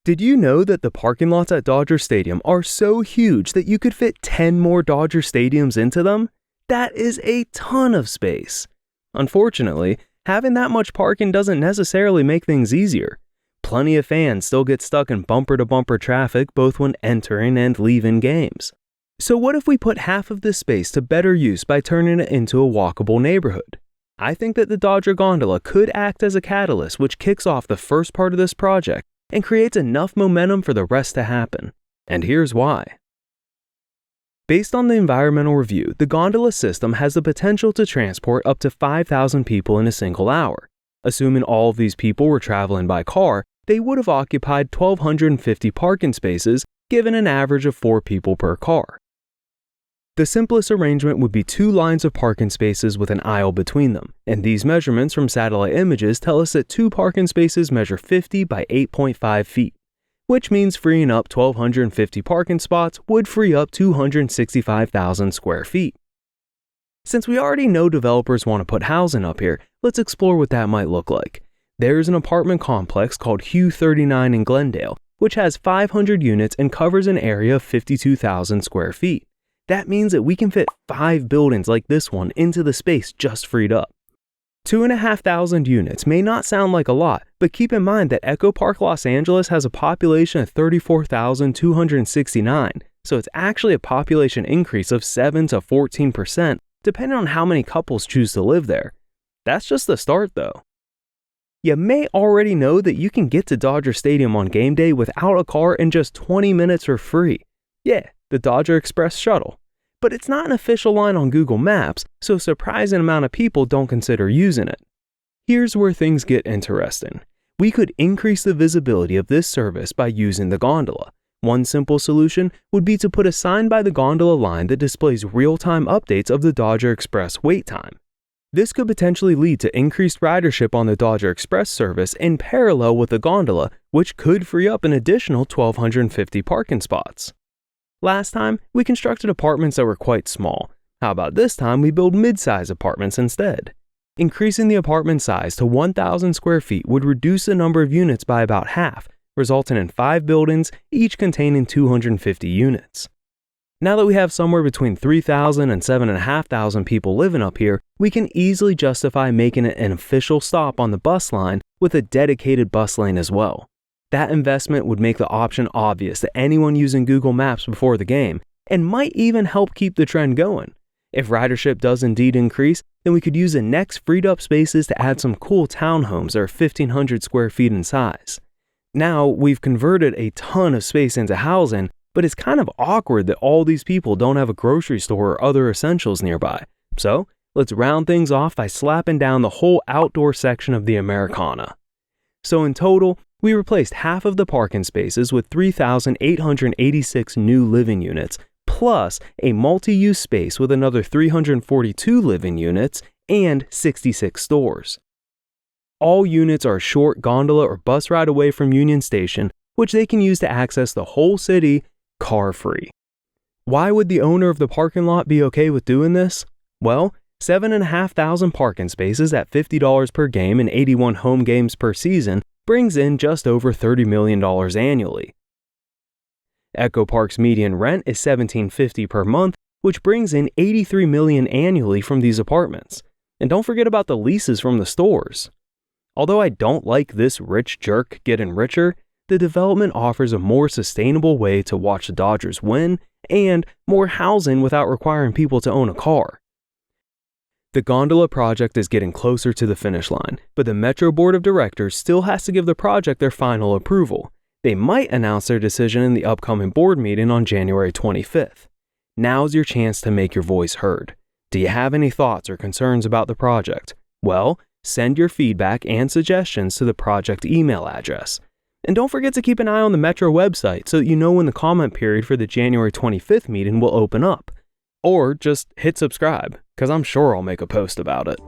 Did you know that the parking lots at Dodger Stadium are so huge that you could fit 10 more Dodger Stadiums into them? That is a ton of space. Unfortunately, having that much parking doesn't necessarily make things easier. Plenty of fans still get stuck in bumper-to-bumper traffic both when entering and leaving games. So what if we put half of this space to better use by turning it into a walkable neighborhood? I think that the Dodger Gondola could act as a catalyst which kicks off the first part of this project and creates enough momentum for the rest to happen. And here's why. Based on the environmental review, the gondola system has the potential to transport up to 5,000 people in a single hour. Assuming all of these people were traveling by car, they would have occupied 1,250 parking spaces, given an average of 4 people per car. The simplest arrangement would be 2 lines of parking spaces with an aisle between them, and these measurements from satellite images tell us that 2 parking spaces measure 50 by 8.5 feet, which means freeing up 1,250 parking spots would free up 265,000 square feet. Since we already know developers want to put housing up here, let's explore what that might look like. There's an apartment complex called Hue 39 in Glendale, which has 500 units and covers an area of 52,000 square feet. That means that we can fit 5 buildings like this one into the space just freed up. 2,500 units may not sound like a lot, but keep in mind that Echo Park, Los Angeles has a population of 34,269, so it's actually a population increase of 7 to 14%, depending on how many couples choose to live there. That's just the start though. You may already know that you can get to Dodger Stadium on game day without a car in just 20 minutes for free. Yeah, the Dodger Express shuttle. But it's not an official line on Google Maps, so a surprising amount of people don't consider using it. Here's where things get interesting. We could increase the visibility of this service by using the gondola. One simple solution would be to put a sign by the gondola line that displays real-time updates of the Dodger Express wait time. This could potentially lead to increased ridership on the Dodger Express service in parallel with the gondola, which could free up an additional 1,250 parking spots. Last time, we constructed apartments that were quite small. How about this time we build mid-size apartments instead? Increasing the apartment size to 1,000 square feet would reduce the number of units by about half, resulting in 5 buildings, each containing 250 units. Now that we have somewhere between 3,000 and 7,500 people living up here, we can easily justify making it an official stop on the bus line with a dedicated bus lane as well. That investment would make the option obvious to anyone using Google Maps before the game, and might even help keep the trend going. If ridership does indeed increase, then we could use the next freed up spaces to add some cool townhomes that are 1,500 square feet in size. Now, we've converted a ton of space into housing, but it's kind of awkward that all these people don't have a grocery store or other essentials nearby. So, let's round things off by slapping down the whole outdoor section of the Americana. So in total, we replaced half of the parking spaces with 3,886 new living units, plus a multi-use space with another 342 living units and 66 stores. All units are a short gondola or bus ride away from Union Station, which they can use to access the whole city car-free. Why would the owner of the parking lot be okay with doing this? Well, 7,500 parking spaces at $50 per game and 81 home games per season brings in just over $30 million annually. Echo Park's median rent is $1,750 per month, which brings in $83 million annually from these apartments. And don't forget about the leases from the stores. Although I don't like this rich jerk getting richer, the development offers a more sustainable way to watch the Dodgers win and more housing without requiring people to own a car. The gondola project is getting closer to the finish line, but the Metro Board of Directors still has to give the project their final approval. They might announce their decision in the upcoming board meeting on January 25th. Now's your chance to make your voice heard. Do you have any thoughts or concerns about the project? Well, send your feedback and suggestions to the project email address. And don't forget to keep an eye on the Metro website so that you know when the comment period for the January 25th meeting will open up. Or just hit subscribe, because I'm sure I'll make a post about it.